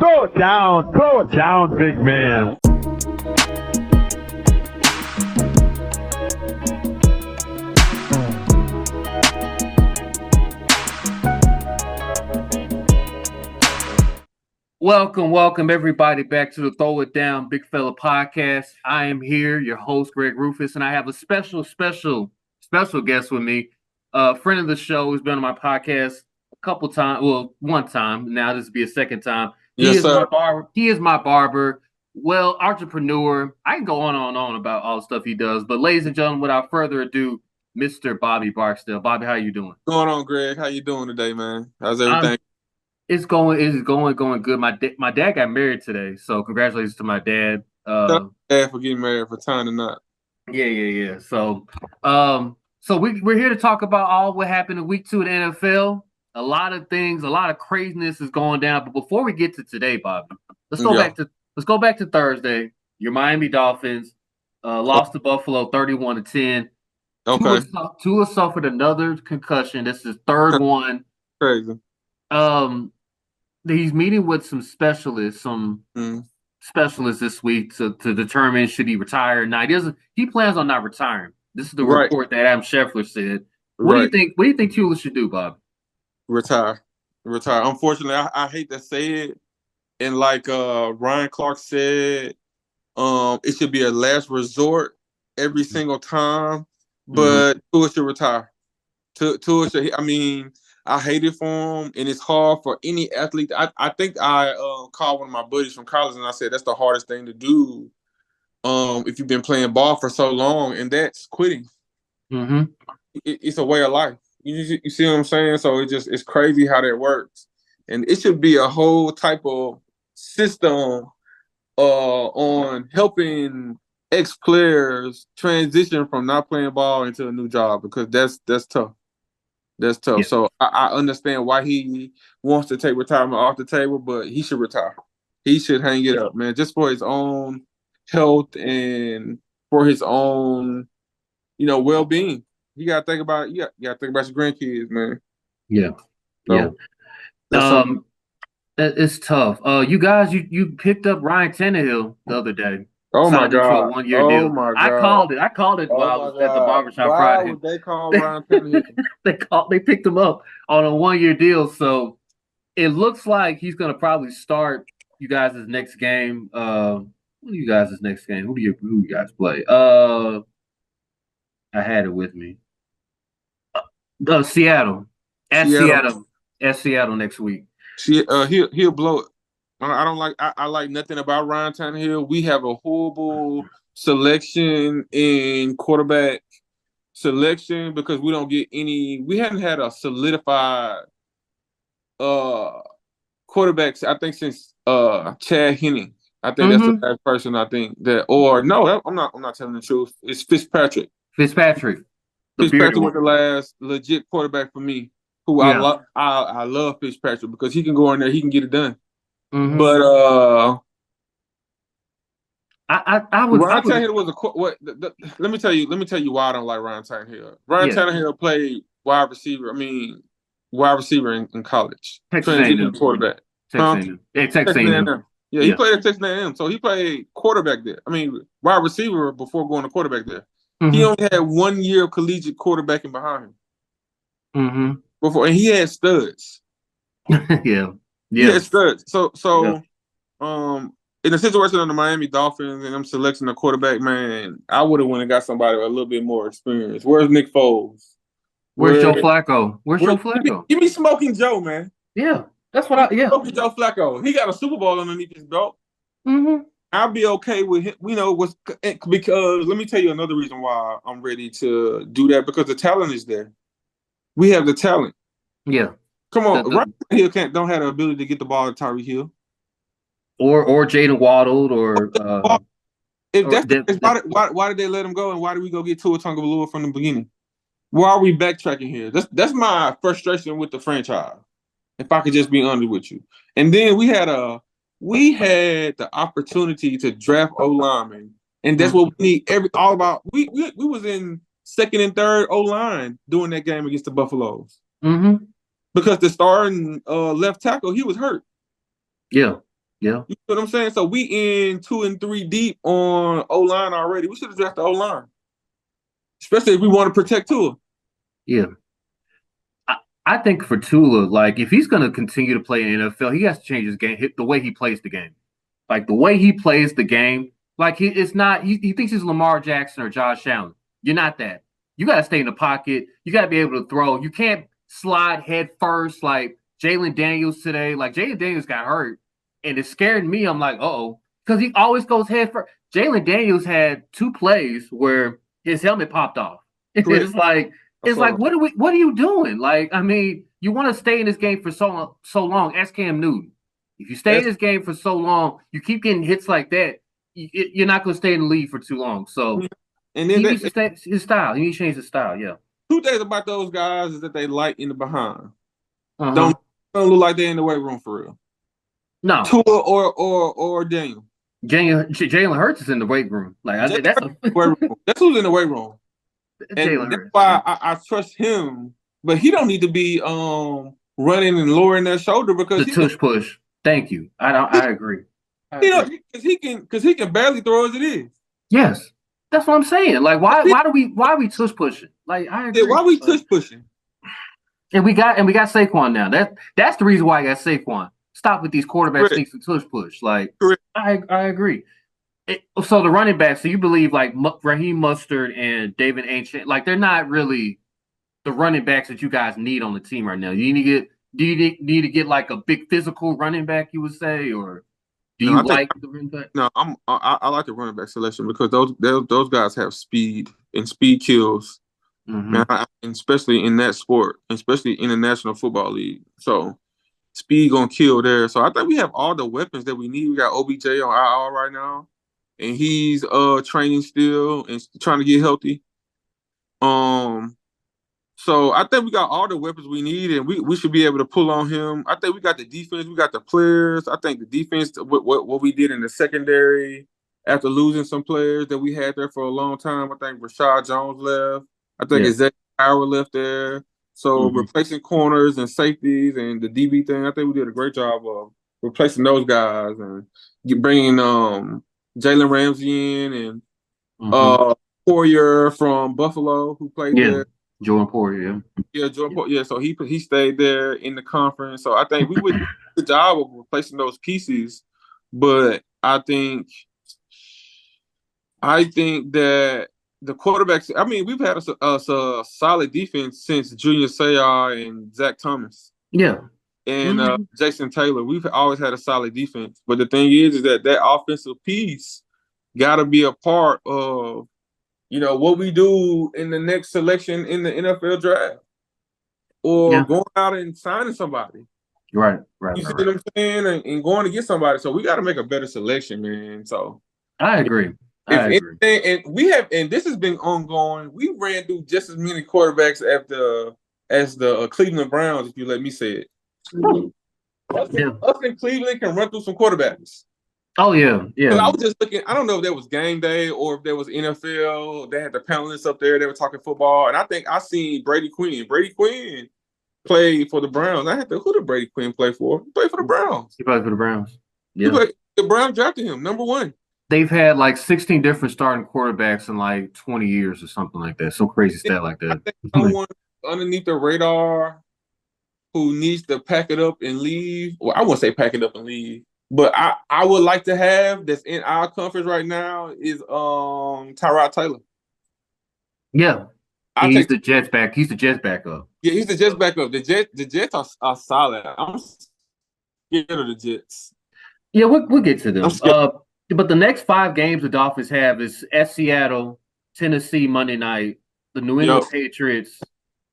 Throw it down, big man. Welcome everybody back to the Throw It Down Big Fella podcast. I am here, your host Greg Rufus, and I have a special guest with me. A friend of the show who's been on my podcast a couple times, well, one time. Now this will be a second time. Yes, sir. He is my barber. Well, entrepreneur. I can go on and on about all the stuff he does, but ladies and gentlemen, without further ado, Mr. Bobby Barksdale. Bobby, how you doing? What's going on, Greg? How you doing today, man? How's everything? It's going good. My dad got married today, so congratulations to my dad. Dad for getting married for tying the knot. Yeah. So, we're here to talk about all what happened in week 2 of the NFL. A lot of things, a lot of craziness is going down. But before we get to today, Bobby, let's go back to Thursday. Your Miami Dolphins lost to Buffalo 31-10. Okay. Tua suffered another concussion. This is third one. Crazy. He's meeting with some specialists, this week to determine should he retire or not. He plans on not retiring. This is the report that Adam Scheffler said. What do you think Tua should do, Bob? Retire. Unfortunately, I hate to say it, and like Ryan Clark said, it should be a last resort every single time. But Tua should retire. Tua should. I mean, I hate it for him, and it's hard for any athlete. I think I called one of my buddies from college, and I said that's the hardest thing to do if you've been playing ball for so long, and that's quitting. It's a way of life. You see what I'm saying? So it's crazy how that works, and it should be a whole type of system on helping ex-players transition from not playing ball into a new job, because that's tough. That's tough. Yeah. So I understand why he wants to take retirement off the table, but he should retire. He should hang it up, man, just for his own health and for his own, well-being. You gotta think about it. You gotta think about your grandkids, man. Yeah. It's tough. You guys, you picked up Ryan Tannehill the other day. Oh my God! A 1-year deal. My God! I called it while I was at the barbershop Friday. Why would they call Ryan Tannehill? They picked him up on a 1-year deal, so it looks like he's gonna probably start you guys' next game. Who do you guys' next game? Who you guys play? I had it with me. Seattle. Seattle next week. He'll blow it. I like nothing about Ryan Tannehill. We have a horrible selection in quarterback selection because we don't get any. We haven't had a solidified quarterbacks, I think, since Chad Henne. I think that's the last person I think that. Or no, I'm not telling the truth. It's Fitzpatrick. Fitzpatrick was the last legit quarterback for me. I love Fitzpatrick because he can go in there, he can get it done. But Ryan Tannehill was let me tell you why I don't like Ryan Tannehill. Tannehill played wide receiver in college. Texas A&M quarterback. Texas A&M. Yeah, he played at Texas A&M, so he played quarterback there. I mean, wide receiver before going to quarterback there. He only had 1 year of collegiate quarterbacking behind him. Before, and he had studs. Yeah. He had studs. So, in the situation of the Miami Dolphins and I'm selecting a quarterback, man, I would have went and got somebody with a little bit more experience. Where's Nick Foles? Where's Joe Flacco? Joe Flacco? Give me Smoking Joe, man. Yeah, that's what Smoking Joe Flacco. He got a Super Bowl underneath his belt. I'll be okay with him. Because let me tell you another reason why I'm ready to do that, because the talent is there. We have the talent. Yeah. Come on, Ryan Hill don't have the ability to get the ball to Tyreek Hill, or Jaden Waddle, or if that's the case, why did they let him go, and why did we go get Tua Tagovailoa from the beginning? Why are we backtracking here? That's my frustration with the franchise. If I could just be honest with you, and then we had the opportunity to draft O-linemen, and that's what we need. We was in second and third O-line during that game against the Buffaloes. Because the starting left tackle, he was hurt. Yeah. Yeah. You know what I'm saying? So we in 2 and 3 deep on O-line already. We should have drafted O-line. Especially if we want to protect Tua. Yeah. I think for Tua, like if he's going to continue to play in the NFL, he has to change his game, the way he plays the game. Like the way he plays the game, like it's not. He thinks he's Lamar Jackson or Josh Allen. You're not that. You got to stay in the pocket. You got to be able to throw. You can't slide head first like Jalen Daniels today. Like Jalen Daniels got hurt, and it scared me. I'm like, oh, because he always goes head first. Jalen Daniels had 2 plays where his helmet popped off. It's like what are you doing? Like, I mean, you want to stay in this game for so long. Ask Cam Newton. If you stay in this game for so long, you keep getting hits like that, you're not going to stay in the league for too long. So and then he needs to stay his style. He needs to change his style. Yeah. 2 things about those guys is that they light in the behind. Uh-huh. Don't look like they're in the weight room for real. No. Tua or Daniel. Jalen Hurts is in the weight room. Like I think that's who's in the weight room. And that's why I trust him, but he don't need to be running and lowering that shoulder because the tush push. Thank you. I agree. Because he can barely throw as it is. Yes, that's what I'm saying. Like why are we tush pushing? Like I agree. Yeah, why are we tush pushing? And we got Saquon now. That's the reason why I got Saquon. Stop with these quarterback sneaks and tush push. Like I agree. So the running backs, so you believe like Raheem Mostert and David Ancient, like they're not really the running backs that you guys need on the team right now. Do you need to get like a big physical running back, you would say, or do you like the running back? No, I like the running back selection because those guys have speed and speed kills, and especially in that sport, especially in the National Football League. So speed gonna kill there. So I think we have all the weapons that we need. We got OBJ on IR right now, and he's training still and trying to get healthy. So I think we got all the weapons we need, and we should be able to pull on him. I think we got the defense, we got the players. I think the defense, what we did in the secondary after losing some players that we had there for a long time. I think Rashad Jones left. I think Zach Howard left there. So replacing corners and safeties and the DB thing, I think we did a great job of replacing those guys and bringing Jalen Ramsey in and Poyer from Buffalo who played there. Jordan Poyer, Jordan Poyer. Yeah, so he stayed there in the conference. So I think we would do a good job of replacing those pieces. But I think that the quarterbacks, I mean, we've had a solid defense since Junior Seau and Zach Thomas. Yeah. And Jason Taylor. We've always had a solid defense. But the thing is that offensive piece got to be a part of what we do in the next selection in the NFL draft or going out and signing somebody. Right. You see what I'm saying? And going to get somebody. So we got to make a better selection, man. So I agree. And this has been ongoing. We ran through just as many quarterbacks as the Cleveland Browns, if you let me say it. Us in Cleveland can run through some quarterbacks. Oh, yeah. I was just looking. I don't know if that was game day or if there was NFL. They had the panelists up there. They were talking football. And I think I seen Brady Quinn. Brady Quinn played for the Browns. Who did Brady Quinn play for? He played for the Browns. He played for the Browns. Yeah. The Browns drafted him, number 1. They've had like 16 different starting quarterbacks in like 20 years or something like that. Some crazy stat like that. I think someone underneath the radar who needs to pack it up and leave. Well, I won't say pack it up and leave. But I would like to have that's in our conference right now is Tyrod Taylor. Yeah. He's the Jets back. He's the Jets backup. Yeah, he's the Jets backup. The Jets are solid. I'm scared of the Jets. Yeah, we'll get to them. But the next 5 games the Dolphins have is at Seattle, Tennessee Monday night, the New England Patriots,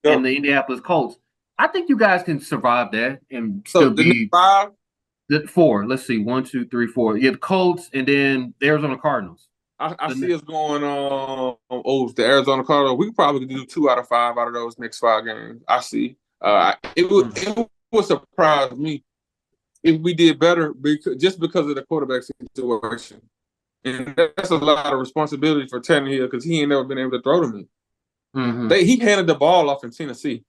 and the Indianapolis Colts. I think you guys can survive that and still be 5. 4. Let's see. 1, 2, 3, 4. Yeah, the Colts and then the Arizona Cardinals. I see us going on the Arizona Cardinals. We could probably do 2 out of 5 out of those next 5 games. I see. It would surprise me if we did better because of the quarterback situation. And that's a lot of responsibility for Tannehill because he ain't never been able to throw to me. He handed the ball off in Tennessee.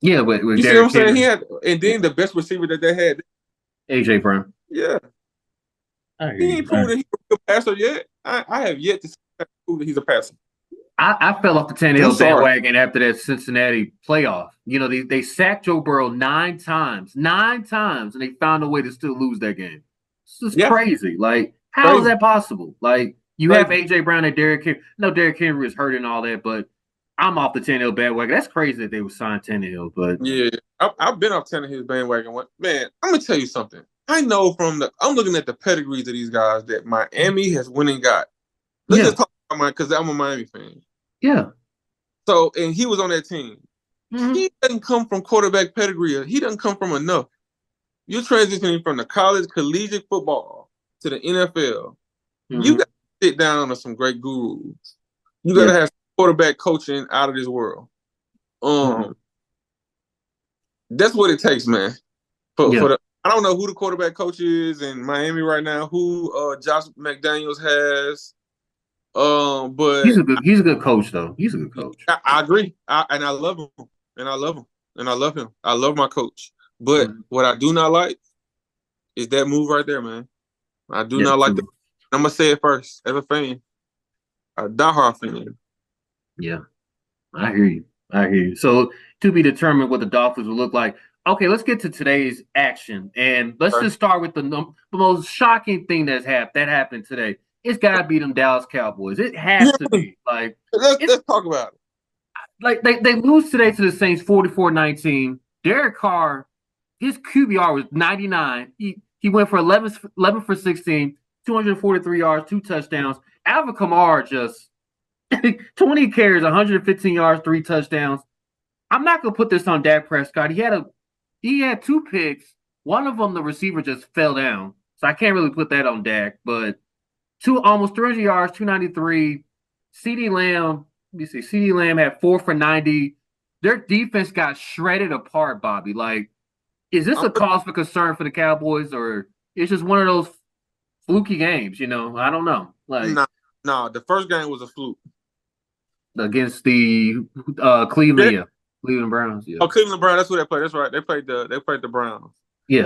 Yeah, with you see what I'm saying? He had, and then the best receiver that they had, AJ Brown. Yeah. I hear He you. ain't proven that he's a good passer yet. I have yet to see him prove that he's a passer. I fell off the I'm Tannehill sorry. bandwagon after that Cincinnati playoff. You know, they sacked Joe Burrow 9 times, and they found a way to still lose that game. This is Yeah. crazy. Like, how is Crazy. that possible? Like, you have Crazy. AJ Brown and Derrick Henry. No, Derrick Henry is hurt and all that, but I'm off the Tannehill bandwagon. That's crazy that they would sign Tannehill, but Yeah, I've been off Tannehill's bandwagon. Man, I'm gonna tell you something. I know I'm looking at the pedigrees of these guys that Miami has went and got. Let's yeah, just talk about mine because I'm a Miami fan. yeah. So, and he was on that team. Mhm. He doesn't come from quarterback pedigree. He doesn't come from enough. You're transitioning from the collegiate football to the NFL. You Mhm. got to sit down under some great gurus. You got Yeah. to have quarterback coaching out of this world. Mhm. That's what it takes, man. Yeah. I don't know who the quarterback coach is in Miami right now, who Josh McDaniels has. But He's a good coach though. He's a good coach. I agree. And I love him. And I love him. And I love him. I love my coach. But Mhm. what I do not like is that move right there, man. I do Yeah, not like too. that. I'm gonna say it first, as a fan. A diehard fan. Yeah. I hear you. I hear you. So to be determined what the Dolphins will look like. Okay, let's get to today's action, and let's Okay. just start with the most shocking thing that happened today. It's got to be them Dallas Cowboys. It has to be like Let's talk about it. like they lose today to the Saints 44-19. Derek Carr, his QBR was 99. He went for 11 for 16, 243 yards, 2 touchdowns. Alvin Kamara just 20 carries, 115 yards, 3 touchdowns. I'm not gonna put this on Dak Prescott. He had 2 picks. One of them, the receiver just fell down, so I can't really put that on Dak. But almost 300 yards, 293. CeeDee Lamb, let me see. CeeDee Lamb had 4 for 90. Their defense got shredded apart, Bobby. Like, is this a cause for concern for the Cowboys, or it's just one of those fluky games? You know, I don't know. Like, no, the first game was a fluke against the Cleveland Browns. Yeah. Oh, Cleveland Browns. That's who they played. That's right. They played the Browns. Yeah.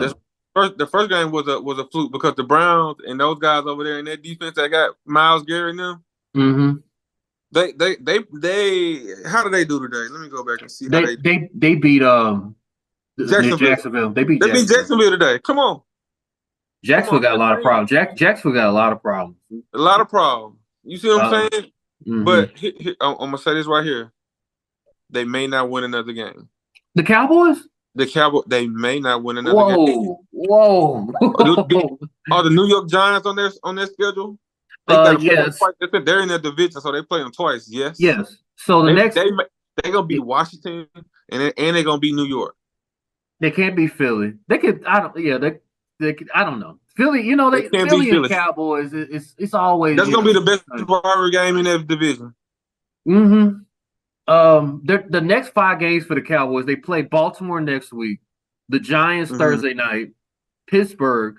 The first game was a fluke because the Browns and those guys over there in that defense that got Myles Garrett in them. Mm-hmm. They how did they do today? Let me go back and see how they beat Jacksonville. They beat They beat Jacksonville today. Come on. Jacksonville got a lot of problems. Jacksonville got a lot of problems. A lot of problems. You see what I'm saying? Mm-hmm. But I'm gonna say this right here. They may not win another game. The Cowboys? They may not win another game. Whoa. Are the New York Giants on their schedule? They got to yes. play twice. They're in their division, so they play them twice. Yes. Yes. So they're gonna beat Washington and they're gonna beat New York. They can't beat Philly. They could. I don't. Yeah. They could, I don't know. Philly. You know they Philly and Cowboys. It's always. That's gonna be the best rivalry game in that division. Mm-hmm. The next 5 games for the Cowboys, they play Baltimore next week, the Giants Thursday night, Pittsburgh,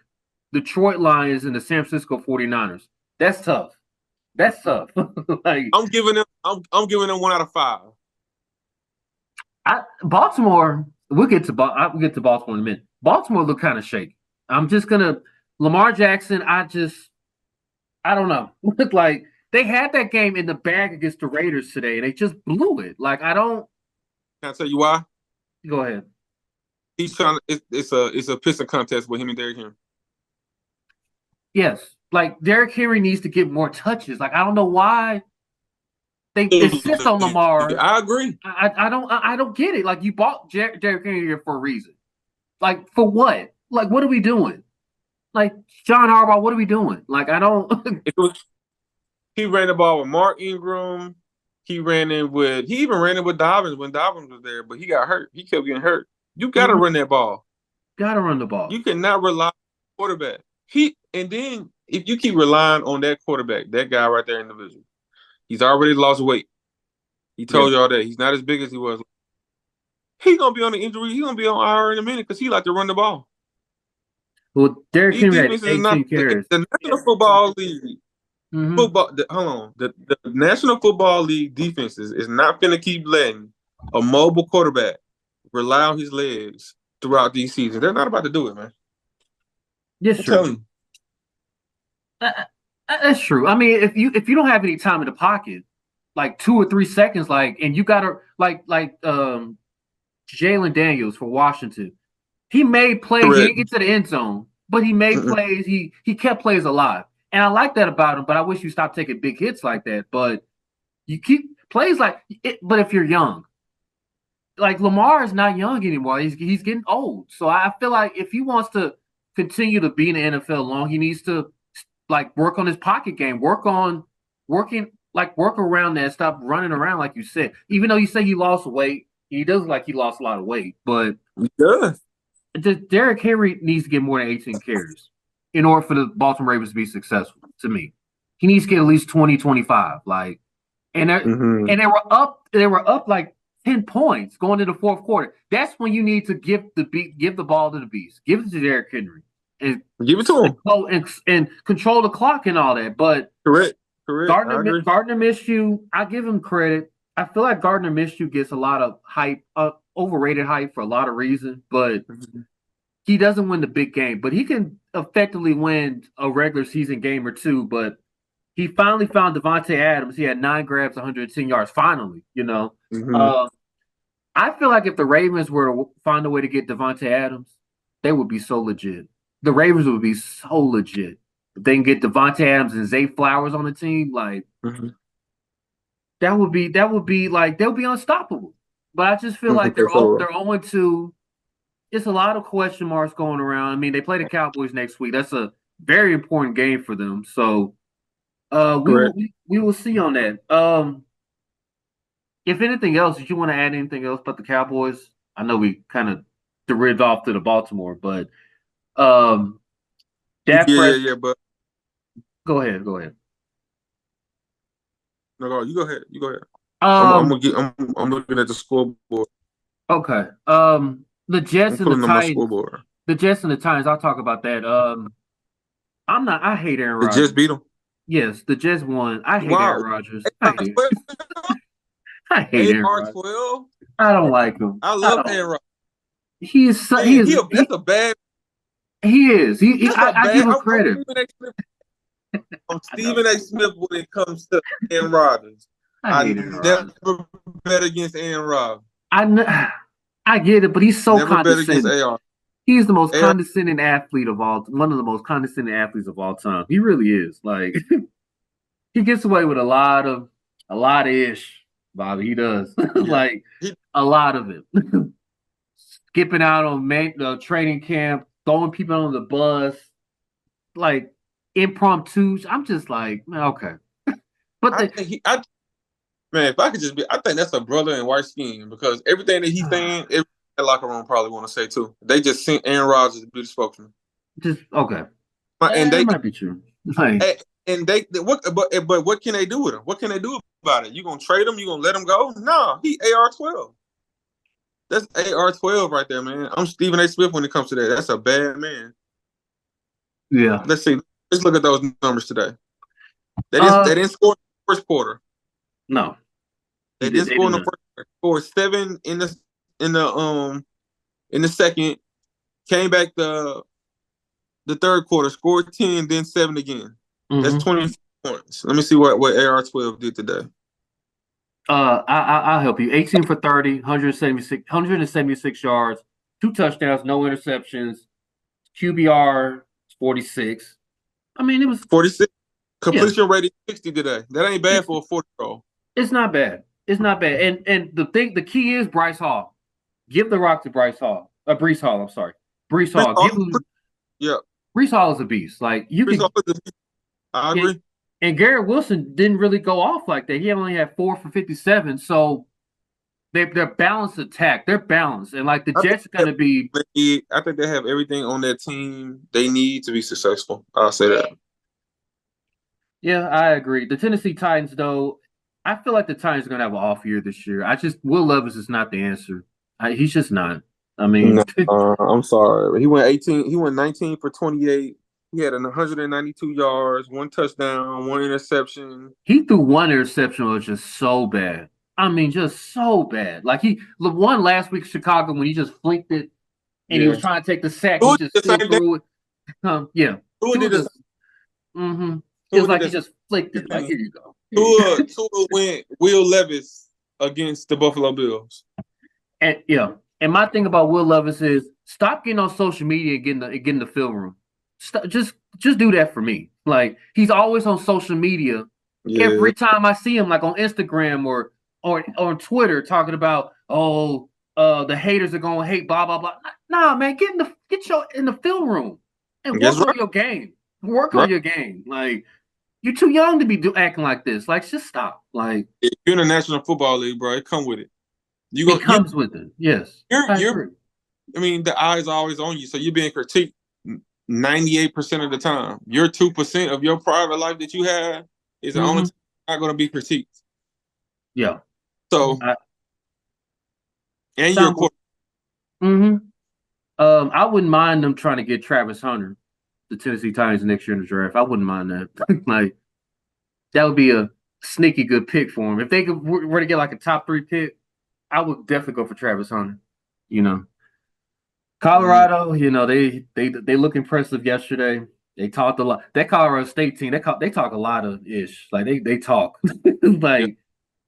Detroit Lions, and the San Francisco 49ers. That's tough. Like, I'm giving them 1 out of 5. Baltimore. We'll get to Baltimore in a minute. Baltimore look kind of shaky. I'm just gonna Lamar Jackson. I don't know. Look like. They had that game in the bag against the Raiders today, and they just blew it. Like, I don't. Can I tell you why? Go ahead. He's trying. It's a pissing contest with him and Derrick Henry. Yes, like Derrick Henry needs to get more touches. Like, I don't know why they insist on Lamar. I agree. I don't get it. Like, you bought Derrick Henry here for a reason. Like, for what? Like, what are we doing? Like, John Harbaugh, what are we doing? Like, I don't. He ran the ball with Mark Ingram. He even ran it with Dobbins when Dobbins was there, but he got hurt. He kept getting hurt. You got to run that ball. Got to run the ball. You cannot rely on the quarterback. And then if you keep relying on that quarterback, that guy right there in the division, he's already lost weight. He told y'all that he's not as big as he was. He's gonna be on the injury. He's gonna be on IR in a minute because he like to run the ball. Well, Derrick Henry had 18 carries. The National Football League. The National Football League defenses is not going to keep letting a mobile quarterback rely on his legs throughout these seasons. They're not about to do it, man. Yes, I'm true. telling you. That's true. I mean, if you don't have any time in the pocket, like 2 or 3 seconds, like, and you gotta like Jalen Daniels for Washington, he made plays. He Correct. didn't get to the end zone, but he made Mm-mm. plays. He kept plays alive, and I like that about him. But I wish you stopped taking big hits like that. But you keep plays like it. But if you're young, like Lamar is not young anymore. He's getting old. So I feel like if he wants to continue to be in the NFL long, he needs to like work on his pocket game, work around that, stop running around like you said. Even though you say he lost weight, he does like he lost a lot of weight, but Yeah. Derrick Henry needs to get more than 18 carries in order for the Baltimore Ravens to be successful. To me, he needs to get at least 20, 25. Like, and Mm-hmm. and they were up like 10 points going into the fourth quarter. That's when you need to give the ball to the beast, give it to Derrick Henry, and Give it to him. and control the clock and all that. But Correct. I agree. Gardner Minshew, I give him credit. I feel like Gardner Minshew gets a lot of hype, overrated hype for a lot of reasons, but he doesn't win the big game. But he can effectively win a regular season game or two. But he finally found Devontae Adams. He had 9 grabs, 110 yards. Finally, Mm-hmm. I feel like if the Ravens were to find a way to get Devontae Adams, they would be so legit. The Ravens would be so legit. If they can get Devontae Adams and Zay Flowers on the team, like Mm-hmm. that would be like they'll be unstoppable. But I just feel like For sure. they're 0-2. It's a lot of question marks going around. I mean, they play the Cowboys next week. That's a very important game for them. So Correct. we will see on that. If anything else, did you want to add anything else about the Cowboys? I know we kind of derivative off to the Baltimore, but Dak Prescott. Yeah. But Go ahead. no, you go ahead. You go ahead. Um, I'm looking at the scoreboard. okay. The Jets I'm and the pulling on my Titans. scoreboard. The Jets and the Titans. I'll talk about that. I hate Aaron The Rodgers. Jets beat them. Yes, the Jets won. I hate Wow. Aaron Rodgers. I hate Aaron Rodgers. AR-12. I don't like him. I love Aaron Rodgers. He is. That's a bad. He is. I give him credit. I'm Stephen A. Smith when it comes to Aaron Rodgers. I never bet against Aaron Rodgers. I get it, but he's so never condescending. Bet against AR. He's the most condescending athlete of all. One of the most condescending athletes of all time. He really is. Like he gets away with a lot of ish, Bobby. He does. Like a lot of it. Skipping out on training camp, throwing people on the bus, like impromptu. I'm just like, okay. But man, if I could just be, I think that's a brother in white skin because everything that he's saying, every locker room probably want to say too. They just sent Aaron Rodgers to be the spokesman. Just okay, and they might be true. Like, and they what? But what can they do with him? What can they do about it? You gonna trade him? You gonna let him go? No, he AR-12. That's AR-12 right there, man. I'm Stephen A. Smith when it comes to that. That's a bad man. Yeah. Let's see. Let's look at those numbers today. They didn't score in the first quarter. No. They didn't score in the first quarter. Scored 7 in the second. Came back the third quarter, scored 10, then 7 again. Mm-hmm. That's 20 points. Let me see what AR-12 did today. I'll help you. 18 for 30, 176 yards, 2 touchdowns, no interceptions. QBR 46. I mean, it was 46. Completion rating 60 today. That ain't bad for a 40-year-old. It's not bad. And the key is Bryce Hall. Give the rock to Bryce Hall. Breece Hall, I'm sorry. Breece Hall. Breece Hall is a beast. Like you can. I agree. And Garrett Wilson didn't really go off like that. He only had 4 for 57. So they're balanced attack. They're balanced. And like the Jets are going to be. I think they have everything on their team they need to be successful. I'll say that. Yeah, I agree. The Tennessee Titans, though, I feel like the Titans are going to have an off year this year. Will Levis is not the answer. He's just not. I mean, I'm sorry. He went 18. He went 19 for 28. He had 192 yards, 1 touchdown, 1 interception. He threw 1 interception, which was just so bad. I mean, just so bad. Like he won last week in Chicago when he just flinked it and he was trying to take the sack. He just still threw it. Yeah. Tua did this. Mm-hmm. It Tua was did like he this. just flicked it. Like, here you go. Tua went Will Levis against the Buffalo Bills. And yeah. And my thing about Will Levis is stop getting on social media and getting the film room. Stop, just do that for me. Like he's always on social media. Yeah. Every time I see him, like on Instagram or on Twitter, talking about the haters are gonna hate blah blah blah. Nah, man, get your in the film room and That's work right. on your game. Work Right. on your game. Like you're too young to be acting like this. Like just stop. Like If you're in the National Football League, bro, it come with it. it comes with it. Yes, I agree. I mean, the eyes are always on you, so you're being critiqued 98% of the time. Your 2% of your private life that you have is the only time not going to be critiqued. Yeah. So, and your quarterback. I wouldn't mind them trying to get Travis Hunter, the Tennessee Titans, next year in the draft. I wouldn't mind that. Like that would be a sneaky good pick for him. If they were to get like a top 3 pick, I would definitely go for Travis Hunter. You know, Colorado. You know they look impressive yesterday. They talked a lot. That Colorado State team, they talk a lot of ish. Like they talk like,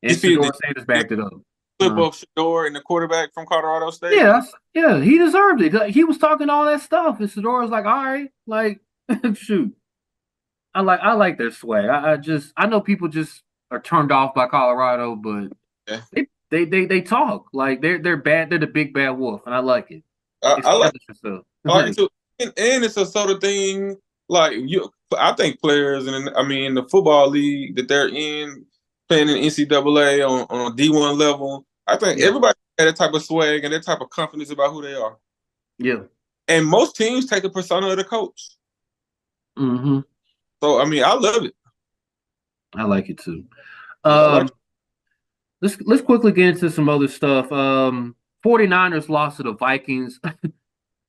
and Shedeur Sanders backed it up. Flip up Shedeur and the quarterback from Colorado State. Yeah, he deserved it. He was talking all that stuff, and Shedeur was like, "All right, like, shoot." I like their swag. I know people just are turned off by Colorado, but they talk like they're bad. They're the big bad wolf, and I like it. I like it too. And it's a sort of thing like I think players and I mean the football league that they're in playing in NCAA on a D1 level. I think everybody had that type of swag and that type of confidence about who they are. Yeah. And most teams take the persona of the coach. Mm-hmm. So I mean, I love it. I like it too. Let's quickly get into some other stuff. 49ers lost to the Vikings.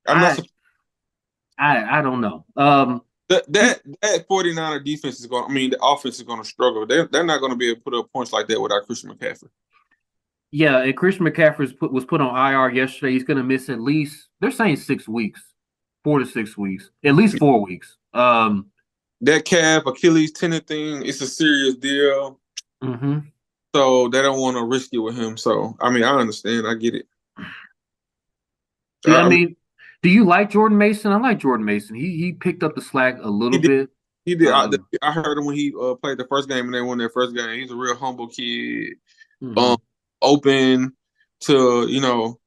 I don't know. That 49er defense is going. I mean, the offense is going to struggle. They're not going to be able to put up points like that without Christian McCaffrey. Yeah, and Christian McCaffrey was put on IR yesterday. He's going to miss at least. They're saying 6 weeks, 4 to 6 weeks, at least 4 weeks. That calf Achilles tendon thing, it's a serious deal. Mm-hmm. So they don't want to risk it with him. So I mean, I understand. I get it. Yeah, I mean, do you like Jordan Mason? I like Jordan Mason. He picked up the slack a little bit. He did. I heard him when he played the first game and they won their first game. He's a real humble kid, open to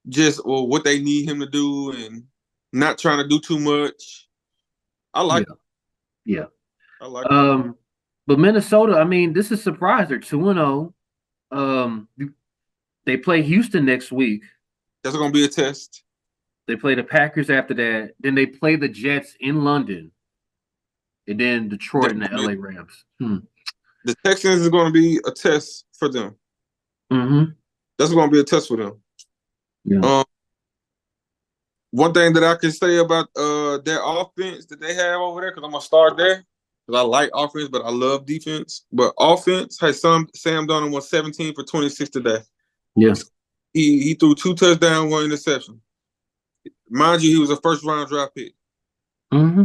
just what they need him to do and not trying to do too much. I like it. Yeah, I like it. But Minnesota, I mean, this is a surprise. They're 2-0. They play Houston next week. That's going to be a test. They play the Packers after that. Then they play the Jets in London. And then Detroit and the LA Rams. The Texans is going to be a test for them. Mm-hmm. That's going to be a test for them. Yeah. One thing that I can say about their offense that they have over there, because I'm going to start there, because I like offense, but I love defense. But offense, Sam Darnold was 17 for 26 today. Yes. He threw 2 touchdowns, 1 interception. Mind you, he was a first-round draft pick. Mm-hmm.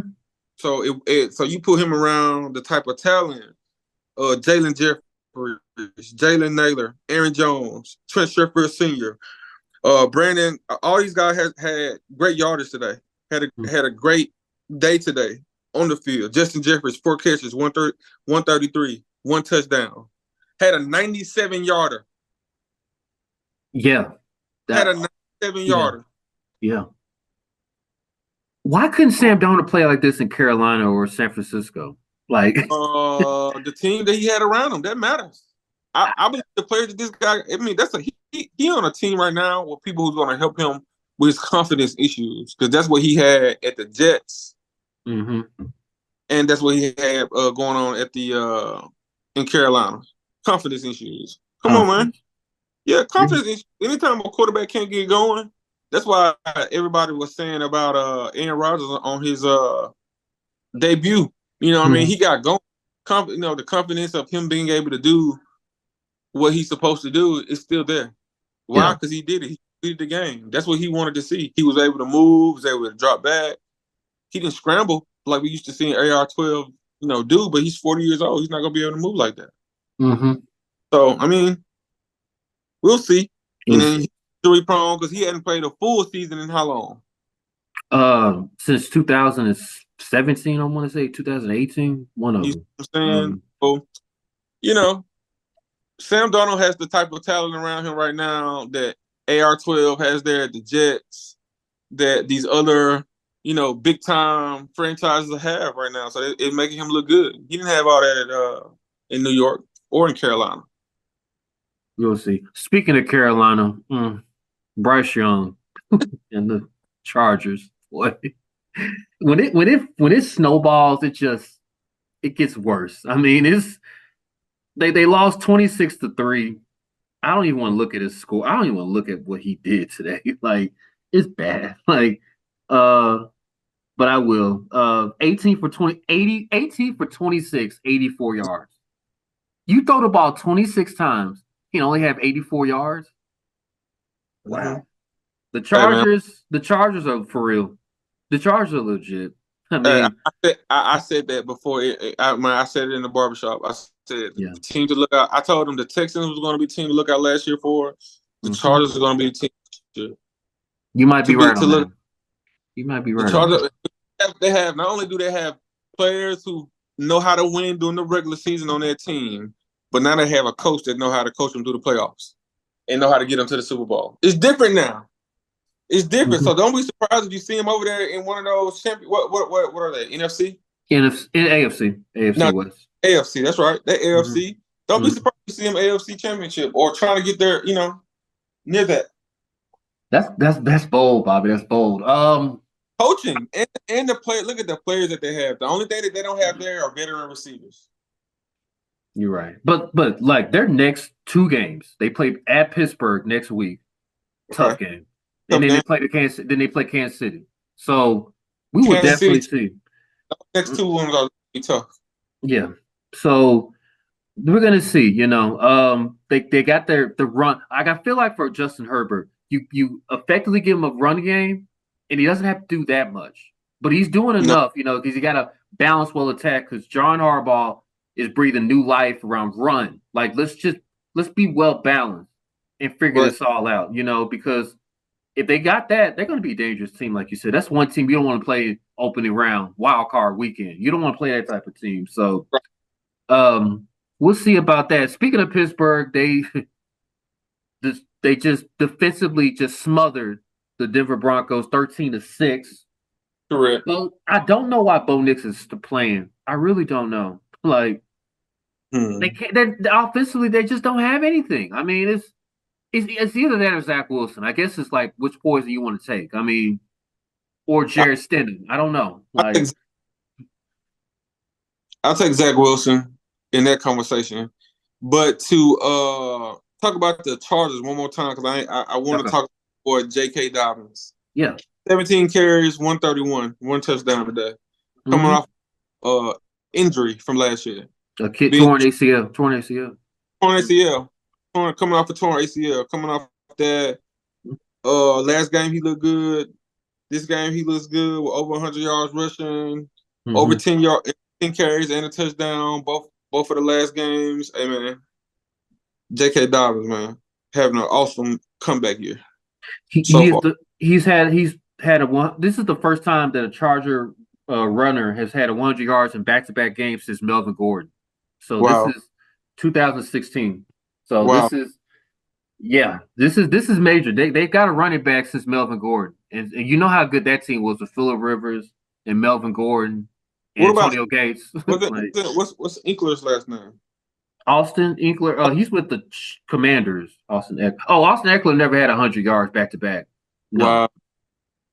So so you put him around the type of talent, Jalen Jeffries, Jalen Naylor, Aaron Jones, Trent Sherfield Sr., Brandon. All these guys had great yardage today. Had a great day today on the field. Justin Jeffries, 4 catches, 133, 1 touchdown. Had a 97-yarder. Yeah. Had a 97-yarder. Yeah. Why couldn't Sam Darnold play like this in Carolina or San Francisco? Like the team that he had around him, that matters. I believe the players that this guy, I mean, he on a team right now with people who's going to help him with his confidence issues, because that's what he had at the Jets. Mm-hmm. And that's what he had going on at the in Carolina. Confidence issues. Come on, man. Yeah, confidence issues. Anytime a quarterback can't get going, that's why everybody was saying about Aaron Rodgers on his debut. You know what I mean? He got going. The confidence of him being able to do what he's supposed to do is still there. Why? Because he did it. He did the game. That's what he wanted to see. He was able to move, was able to drop back. he didn't scramble like we used to see in AR-12, do. But he's 40 years old. He's not gonna be able to move like that. Mm-hmm. So I mean, we'll see. And then We'll see. injury prone because he hadn't played a full season in how long? Since 2017, I want to say 2018, one of You them. know what I'm saying? So, Sam Darnold has the type of talent around him right now that AR-12 has there at the Jets, that these other, big time franchises have right now. So it's making him look good. He didn't have all that in New York or in Carolina. We'll see. Speaking of Carolina, Bryce Young and the Chargers. Boy, when it snowballs, it gets worse. I mean, they lost 26-3. I don't even want to look at his score. I don't even want to look at what he did today. Like, it's bad. Like, but I will. 18 for 20, 80, 18 for 26, 84 yards. You throw the ball 26 times, you only have 84 yards. Wow. Mm-hmm. The Chargers are for real. The Chargers are legit. I mean, I said that before. I said it in the barbershop. I said yeah. the team to look out. I told them the Texans was going to be the team to look out last year for. The Chargers are going to be the team this year. You might be right on that. You might be right. The Chargers, they have, not only do they have players who know how to win during the regular season on their team, but now they have a coach that know how to coach them through the playoffs and know how to get them to the Super Bowl. It's different now. It's different. So don't be surprised if you see him over there in one of those what are they? NFC? AFC West. AFC, that's right. That AFC. Don't be surprised if you see him AFC championship or trying to get there, near that. That's bold, Bobby. That's bold. Coaching and the play. Look at the players that they have. The only thing that they don't have there are veteran receivers. You're right. But like their next 2 games, they play at Pittsburgh next week. Tough game. And then they play Kansas City. So we will definitely see. Next 2 ones are be tough. Yeah. So we're gonna see. They got the run. I feel like for Justin Herbert, you effectively give him a run game, and he doesn't have to do that much, but he's doing enough. Because he got to balance well attack. Because John Harbaugh is breathing new life around run. Like let's be well balanced and figure this all out. Because if they got that, they're going to be a dangerous team, like you said. That's one team you don't want to play opening round, wild card weekend. You don't want to play that type of team. So, we'll see about that. Speaking of Pittsburgh, they just defensively just smothered the Denver Broncos 13-6. Correct. So I don't know why Bo Nix is playing. I really don't know. Like they can't. Offensively, they just don't have anything. I mean, it's either that or Zach Wilson. I guess it's like which poison you want to take. I mean, or Jared Stidham. I don't know. Like, I'll take Zach Wilson in that conversation. But to talk about the Chargers one more time, because I want to talk about J.K. Dobbins. Yeah. 17 carries, 131, 1 touchdown today. Coming off injury from last year. A kid torn ACL. Coming off a torn ACL. Coming off that last game he looked good. This game he looks good with over 100 yards rushing, over 10 carries and a touchdown, both of the last games. Hey man, J.K. Dobbins, man, having an awesome comeback year. He's had a one. This is the first time that a Charger runner has had 100 yards in back-to-back games since Melvin Gordon. So this is 2016. So this is major. They've got a running back since Melvin Gordon, and you know how good that team was with Phillip Rivers and Melvin Gordon and Antonio Gates. What's Eckler's last name? Austin Eckler. He's with the Commanders. Austin Eckler never had 100 yards back to back. No. Wow.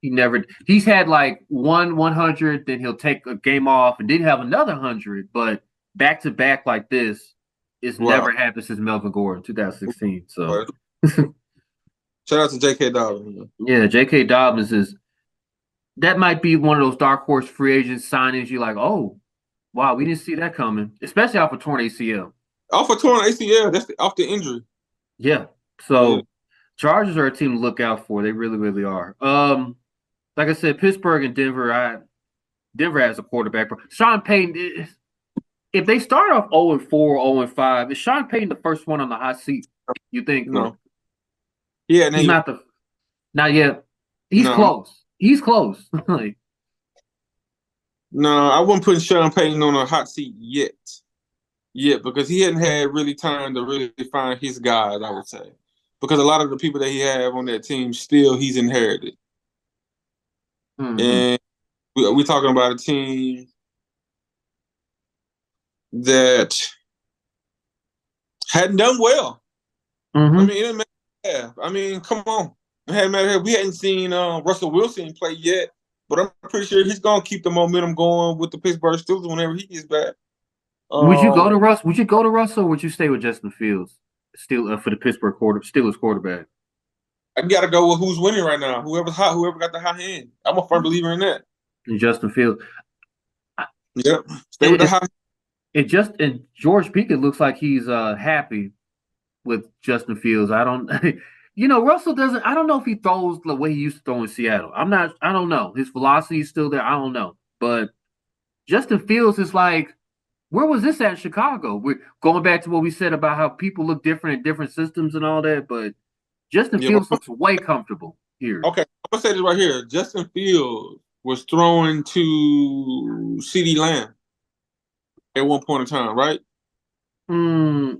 He never. He's had like 100, then he'll take a game off and then have another 100. But back to back like this, it's never happened since Melvin Gordon, 2016. So, shout out to J.K. Dobbins. Yeah, J.K. Dobbins that might be one of those dark horse free agent signings. You're like, oh, wow, we didn't see that coming, especially off a torn ACL. Off a torn ACL, that's off the injury. Yeah. So, Chargers are a team to look out for. They really, really are. Like I said, Pittsburgh and Denver, Denver has a quarterback. Sean Payton, if they start off 0-4, 0-5, is Sean Payton the first one on the hot seat? You think? No. Yeah, he's not the. Not yet. He's No. close. He's close. Like, no, I wouldn't put Sean Payton on a hot seat yet. Yet, because he hadn't had really time to really find his guys, I would say. Because a lot of the people that he have on that team still he's inherited. And we're talking about a team that hadn't done well. I mean, it didn't matter. I mean, come on. It hadn't mattered. We hadn't seen Russell Wilson play yet, but I'm pretty sure he's going to keep the momentum going with the Pittsburgh Steelers whenever he gets back. Would you go to Russ? Would you go to Russell, or would you stay with Justin Fields still for the Pittsburgh Steelers quarterback? I got to go with who's winning right now. Whoever's hot, whoever got the hot hand. I'm a firm believer in that. And Justin Fields. Yep. Stay with the hot. And George Pickett looks like he's happy with Justin Fields. I don't, Russell doesn't. I don't know if he throws the way he used to throw in Seattle. I don't know. His velocity is still there. I don't know. But Justin Fields is like, where was this at in Chicago? We're going back to what we said about how people look different in different systems and all that. But Justin Fields looks way comfortable here. Okay, I'm gonna say this right here. Justin Fields was throwing to CeeDee Lamb at one point in time, right? No,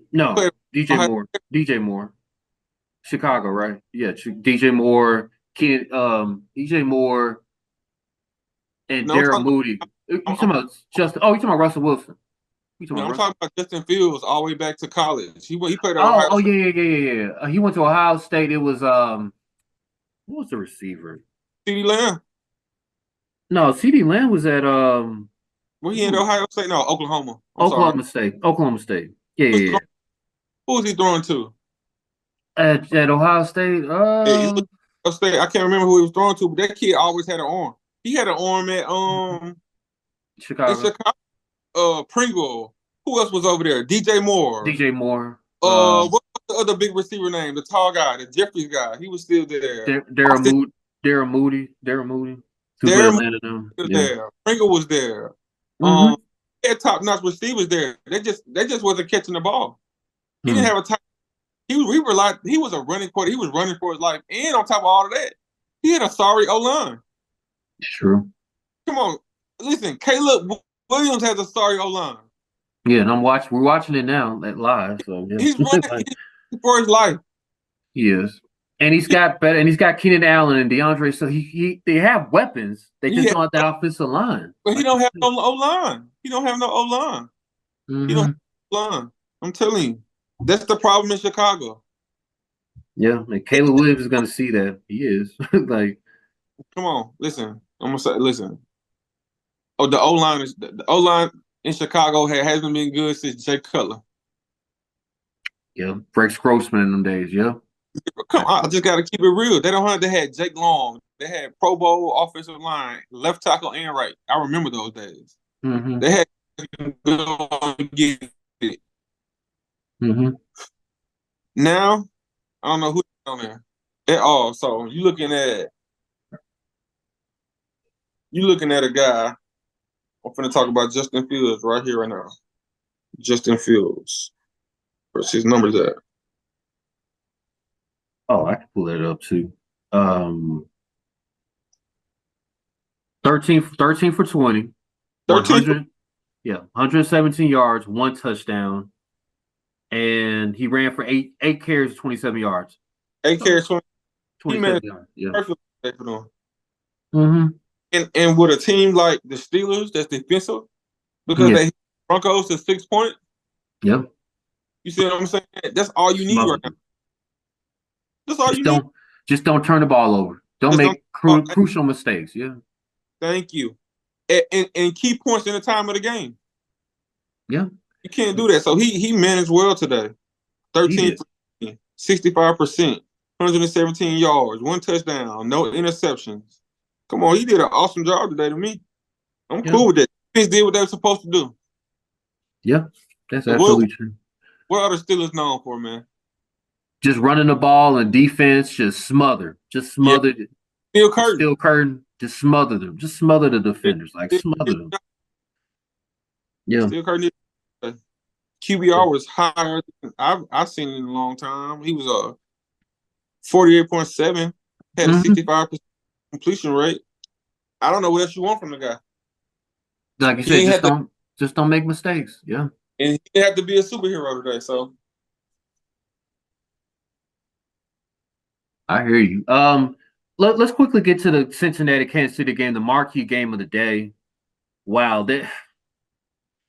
DJ Moore, Chicago, right? Yeah, DJ Moore, DJ Moore, and Darren Moody. You talking about Justin? Oh, you talking about Russell Wilson? I'm talking about Justin Fields all the way back to college. He played at Ohio State. Yeah. He went to Ohio State. It was who was the receiver? CeeDee Lamb. No, CeeDee Lamb was at Were he in Ohio State? No, Oklahoma. Oklahoma State. Yeah. Who was he throwing to? At Ohio State. Ohio State. I can't remember who he was throwing to, but that kid always had an arm. He had an arm at Chicago. Pringle. Who else was over there? DJ Moore. What's the other big receiver name? The tall guy, the Jeffries guy. He was still there. Darren Moody. There. Pringle was there. He had top-notch receivers there. They just wasn't catching the ball. He didn't have a top. He was a running quarter. He was running for his life, and on top of all of that, he had a sorry O-line. True. Come on, listen. Caleb Williams has a sorry O-line. Yeah, and we're watching it now at live. So yeah. He's running for his life. He is, and he's got better. And he's got Keenan Allen and DeAndre. So they have weapons. They just don't have that offensive line. But he don't have no O-line. He don't have no O-line. He don't have no O-line. I'm telling you, that's the problem in Chicago. Yeah, and Caleb Williams is going to see that. He is like, come on, listen. I'm gonna say, listen. Oh, the O-line in Chicago hasn't been good since Jay Cutler. Yeah, Rex Grossman in them days. Yeah. Come on, I just got to keep it real. They had Jake Long. They had Pro Bowl offensive line, left tackle and right. I remember those days. They had get it. Now, I don't know who's on there at all. So you're looking at a guy. I'm finna talk about Justin Fields right here, right now. Justin Fields. Where's his numbers at? Oh, I can pull that up too. 13 for 20. 117 yards, 1 touchdown. And he ran for eight carries, 27 yards. 8 carries, 27 yards. Yeah. And with a team like the Steelers that's defensive, because they hit Broncos to 6 points. Yep. You see what I'm saying? That's all you need right now. That's all you need. Just don't turn the ball over. Don't make crucial mistakes. Yeah. Thank you. And key points in the time of the game. Yeah. You can't do that. So he managed well today. 13, 65%, 117 yards, 1 touchdown, no interceptions. Come on, he did an awesome job today to me. I'm cool with that. He did what they were supposed to do. Yeah, that's absolutely true. What are the Steelers known for, man? Just running the ball and defense, just smothered. Steel curtain. Just smother them. Just smother the defenders. Like smother them. Yeah. Still Kirk QBR was higher than I've seen in a long time. He was a 48.7, had a 65% completion rate. I don't know what else you want from the guy. Like you said, just don't make mistakes. Yeah. And he didn't have to be a superhero today, so I hear you. Let's quickly get to the Cincinnati Kansas City game, the marquee game of the day. Wow,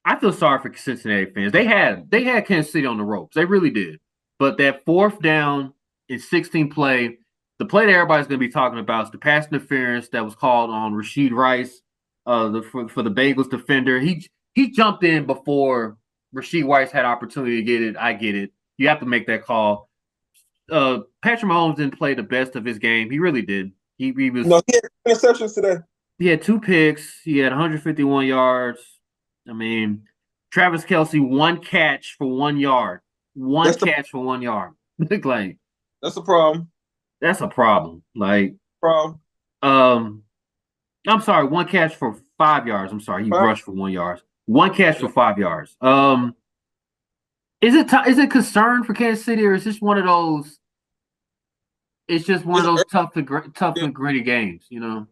I feel sorry for Cincinnati fans. They had Kansas City on the ropes. They really did. But that fourth down in 16 play, the play that everybody's going to be talking about is the pass interference that was called on Rashid Rice, for the Bengals defender. He jumped in before Rashid Rice had opportunity to get it. I get it. You have to make that call. Patrick Mahomes didn't play the best of his game. He really did. He was. no, he had interceptions today. He had 2 picks. He had 151 yards. I mean, Travis Kelce, 1 catch for 1 yard. For 1 yard. Like that's a problem. That's a problem. Like Problem. I'm sorry, 1 catch for 5 yards. I'm sorry, he rushed for 1 yard. 1 catch for 5 yards. Is it concern for Kansas City, or is this one of those? It's just one of those tough and gritty games, you know.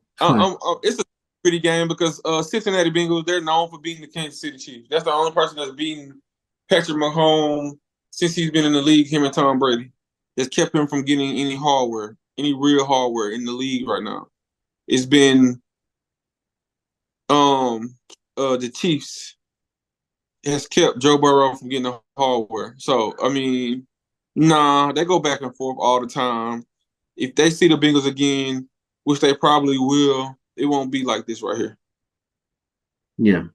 It's a pretty game because Cincinnati Bengals, they're known for beating the Kansas City Chiefs. That's the only person that's beaten Patrick Mahomes since he's been in the league, him and Tom Brady. That's kept him from getting any real hardware in the league right now. It's been the Chiefs has kept Joe Burrow from getting the hardware. So, I mean, they go back and forth all the time. If they see the Bengals again, which they probably will, it won't be like this right here. Yeah.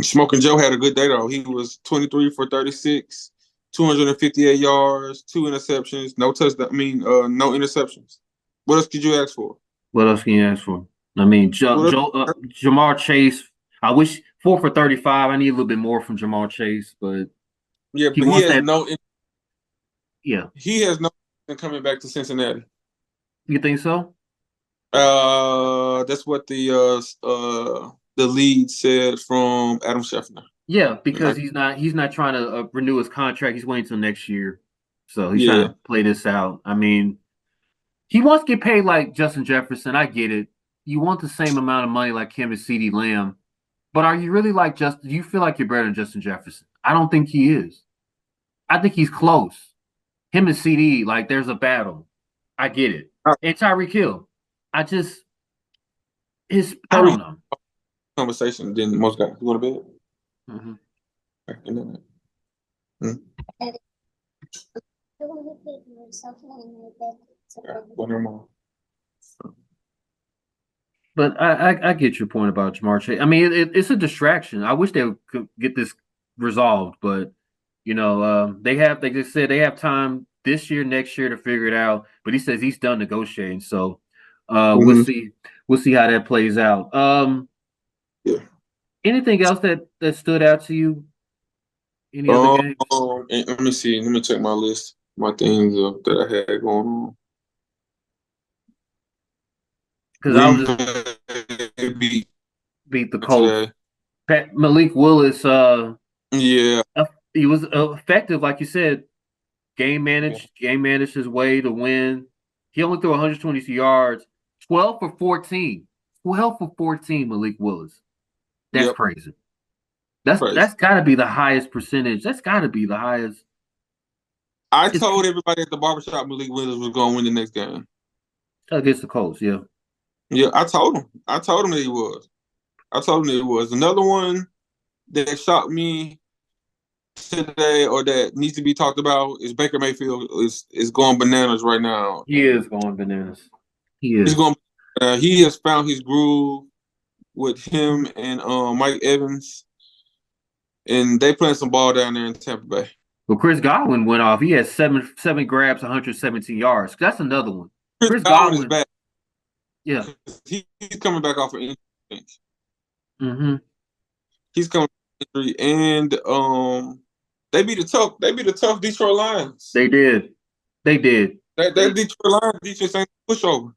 Smoking Joe had a good day, though. He was 23 for 36, 258 yards, 2 interceptions, no interceptions. What else could you ask for? What else can you ask for? I mean, Ja'Marr Chase, I wish 4 for 35. I need a little bit more from Ja'Marr Chase, but he has no coming back to Cincinnati. You think so? That's what the lead said from Adam Schefter. Yeah, because he's not trying to renew his contract. He's waiting until next year, so he's trying to play this out. I mean, he wants to get paid like Justin Jefferson. I get it. You want the same amount of money like him and CeeDee Lamb, but are you really like Justin? Do you feel like you're better than Justin Jefferson? I don't think he is. I think he's close. Him and CeeDee, like there's a battle. I get it. And Tyreek Hill. I don't know. Conversation. Then most guys go to bed. But I get your point about Ja'Marr Chase. I mean, it's a distraction. I wish they could get this resolved, but you know, they just said they have time this year, next year to figure it out. But he says he's done negotiating, so we'll see how that plays out. Anything else that stood out to you? Any other games? Let me see. Let me check my list. My things that I had going on. Because I was beat the Colts. Malik Willis. He was effective, like you said. Game managed his way to win. He only threw 122 yards, 12 for 14. 12 for 14, Malik Willis. That's crazy. That's got to be the highest percentage. That's got to be the highest. I told everybody at the barbershop Malik Willis was going to win the next game against the Colts. Yeah. Yeah, I told him that he was. Another one that shocked me today, or that needs to be talked about, is Baker Mayfield is going bananas right now. He is going bananas. He is. He's going. He has found his groove with him and Mike Evans, and they playing some ball down there in Tampa Bay. Well, Chris Godwin went off. He had seven grabs, 117 yards. That's another one. Chris Godwin is back. Yeah, he's coming back off of injury. He's coming off injury, and they beat the tough Detroit Lions. They did. That Detroit Lions defense ain't pushover.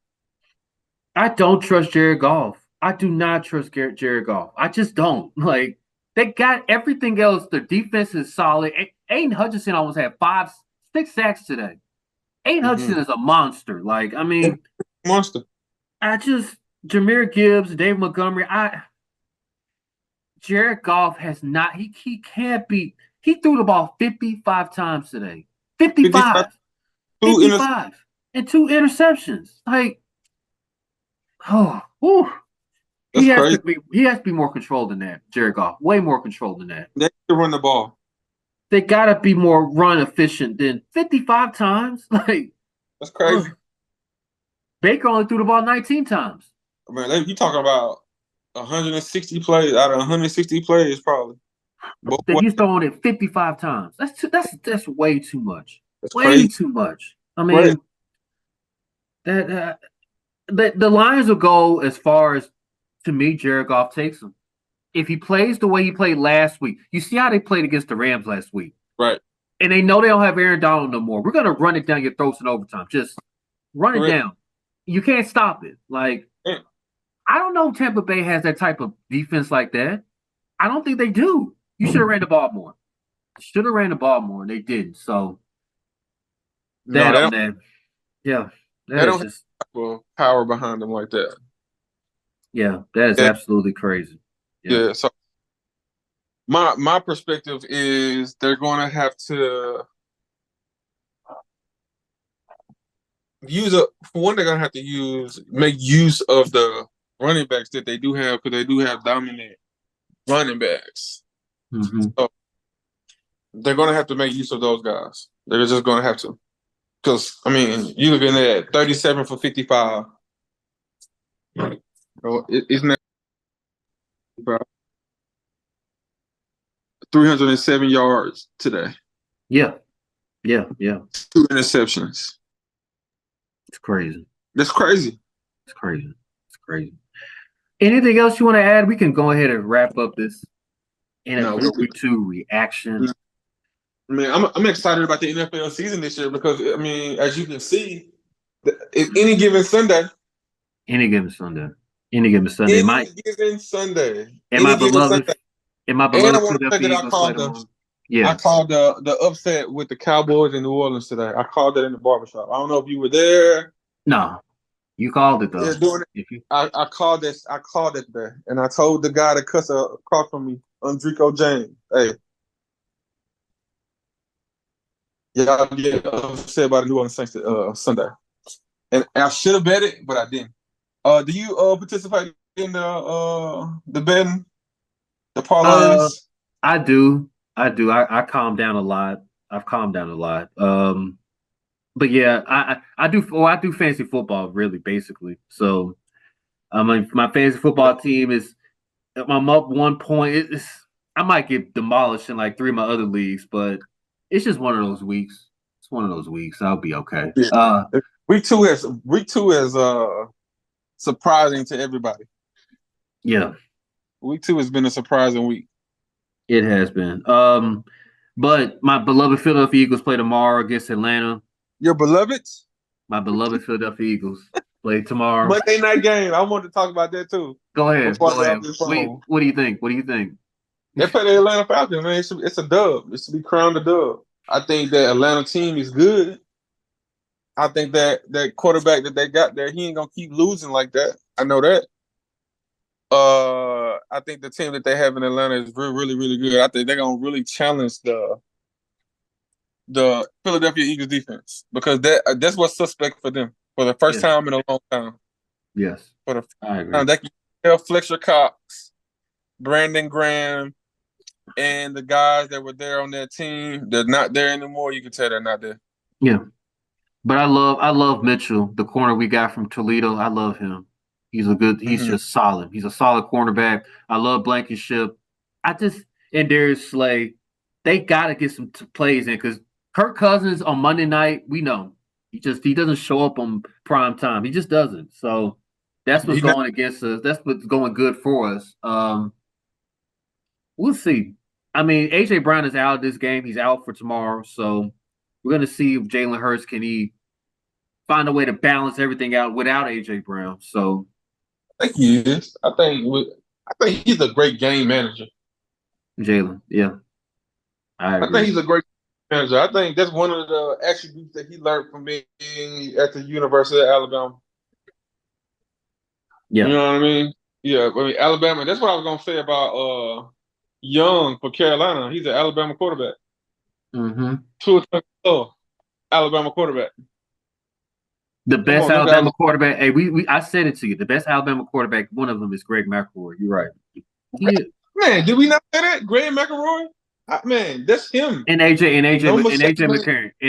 I don't trust Jared Goff. I do not trust Jared Goff. I just don't. Like they got everything else. Their defense is solid. Aiden Hutchinson almost had 6 sacks today. Aiden Mm-hmm. Hutchinson is a monster. Like I mean, Monster. I just Jameer Gibbs, Dave Montgomery. Jared Goff has not. He can't be. He threw the ball 55 times today. 55, 55. two 55 and 2 interceptions. Like, oh, whew. That's crazy. He has to be more controlled than that, Jared Goff. Way more controlled than that. They need to run the ball. They gotta be more run efficient than 55 times. Like That's crazy. Baker only threw the ball 19 times. Man, you talking about 160 plays out of 160 plays, probably. He's throwing it 55 times. That's way too much. That's way crazy. too much. I mean, the Lions will go as far as, to me, Jared Goff takes them. If he plays the way he played last week, you see how they played against the Rams last week. Right. And they know they don't have Aaron Donald no more. We're going to run it down your throats in overtime. Just run it down. You can't stop it. Like, I don't know if Tampa Bay has that type of defense like that. I don't think they do. You should have ran the ball more. Should have ran the ball more, and they didn't. So, that on that. Yeah. They don't have power behind them like that. Yeah, that is absolutely crazy. Yeah. So my perspective is they're going to have to they're going to have to make use of the running backs that they do have, because they do have dominant running backs. Mm-hmm. So they're going to have to make use of those guys. They're just going to have to. Because, I mean, you're looking at 37 for 55. So isn't that 307 yards today? Yeah. 2 interceptions. It's crazy. That's crazy. It's crazy. Anything else you want to add? We can go ahead and wrap up this NFL Week 2 reaction. I mean, I'm excited about the NFL season this year because, I mean, as you can see, any given Sunday. And I want to say that I called the upset with the Cowboys in New Orleans today. I called it in the barbershop. I don't know if you were there. No, you called it though. I called it there, and I told the guy to cuss across from me, Andrico James. Hey, y'all get upset about the New Orleans Saints Sunday, and I should have bet it, but I didn't. Do you participate in the betting, the parlays? I do. I calm down a lot. I've calmed down a lot. But yeah, I do. Well, I do fantasy football, really, basically. So, my fantasy football team is. I'm up 1 point. I might get demolished in like 3 of my other leagues, but it's just one of those weeks. It's one of those weeks. I'll be okay. Yeah. Week two is surprising to everybody. Yeah. Week 2 has been a surprising week. It has been. But my beloved Philadelphia Eagles play tomorrow against Atlanta. Your beloved? My beloved Philadelphia Eagles play tomorrow. Monday night game. I wanted to talk about that too. Go ahead. What do you think? They play the Atlanta Falcons, man. It's a dub. It should be crowned a dub. I think that Atlanta team is good. I think that quarterback that they got there, he ain't gonna keep losing like that. I know that. I think the team that they have in Atlanta is really, really good. I think they're gonna really challenge the Philadelphia Eagles defense, because that's what's suspect for them for the first time in a long time. Yes, for the I agree. They can tell Fletcher Cox, Brandon Graham, and the guys that were there on that team, they're not there anymore. You can tell they're not there. Yeah, but I love Mitchell, the corner we got from Toledo. I love him. He's just solid. He's a solid cornerback. I love Blankenship. And Darius Slay, they got to get some plays in, because Kirk Cousins on Monday night, we know he doesn't show up on prime time. He just doesn't. So that's what's going against us. That's what's going good for us. We'll see. I mean, AJ Brown is out of this game. He's out for tomorrow. So we're going to see if Jalen Hurts can find a way to balance everything out without AJ Brown. So I think he is. I think he's a great game manager. Jalen, yeah, I I think agree. he's a great manager. I think that's one of the attributes that he learned from being at the University of Alabama. Yeah. You know what I mean? Yeah, I mean Alabama. That's what I was gonna say about Young for Carolina. He's an Alabama quarterback. Mm-hmm. Alabama quarterback. The Come best on, them guys. Alabama quarterback. Hey, I said it to you. The best Alabama quarterback. One of them is Greg McElroy. You're right. Yeah. Man, did we not say that? Graham McElroy? Man, that's him. And AJ No McCarron. Yeah.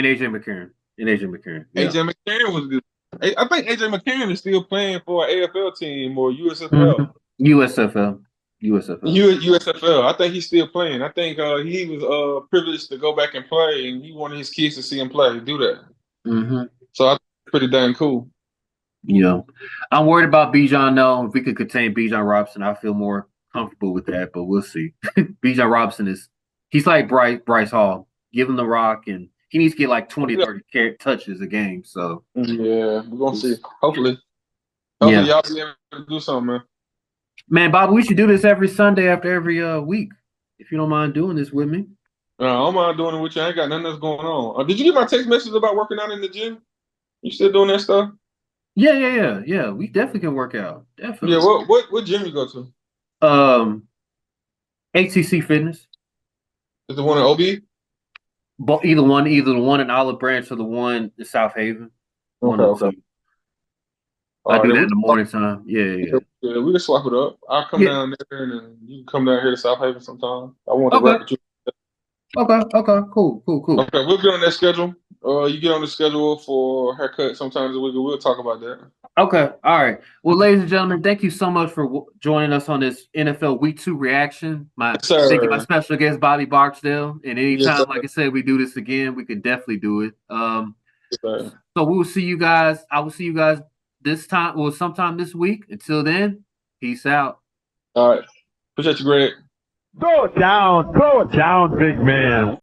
AJ McCarron was good. I think AJ McCarron is still playing for an AFL team or USFL. Mm-hmm. USFL. USFL. I think he's still playing. I think he was privileged to go back and play, and he wanted his kids to see him play. Do that. Mm-hmm. So I think it's pretty dang cool. Yeah, I'm worried about Bijan. No, if we could contain Bijan Robinson, I feel more comfortable with that. But we'll see. Bijan Robinson he's like Bryce Hall. Give him the rock, and he needs to get like 20, 30 touches a game. So yeah, we're gonna see. Hopefully y'all be able to do something, man. Man, Bob, we should do this every Sunday after every week. If you don't mind doing this with me. I don't mind doing it with you. I ain't got nothing that's going on. Did you get my text message about working out in the gym? You still doing that stuff? Yeah. We definitely can work out. Definitely. Yeah. What gym you go to? ATC Fitness. Is the one in OB? But either the one in Olive Branch or the one in South Haven. Okay. I do that in the morning time. Yeah. Yeah, we can swap it up. I'll come down there and then you can come down here to South Haven sometime. I want to rap with you. Okay. Cool. Okay, we'll get on that schedule. You get on the schedule for haircut sometimes a week. We'll talk about that. Okay. All right. Well, ladies and gentlemen, thank you so much for joining us on this NFL Week 2 reaction. Thank you, my special guest, Bobby Barksdale. And anytime, like I said, we do this again, we could definitely do it. So we will see you guys. I will see you guys this time, sometime this week. Until then, peace out. All right. Appreciate you, Greg. Throw it down, big man.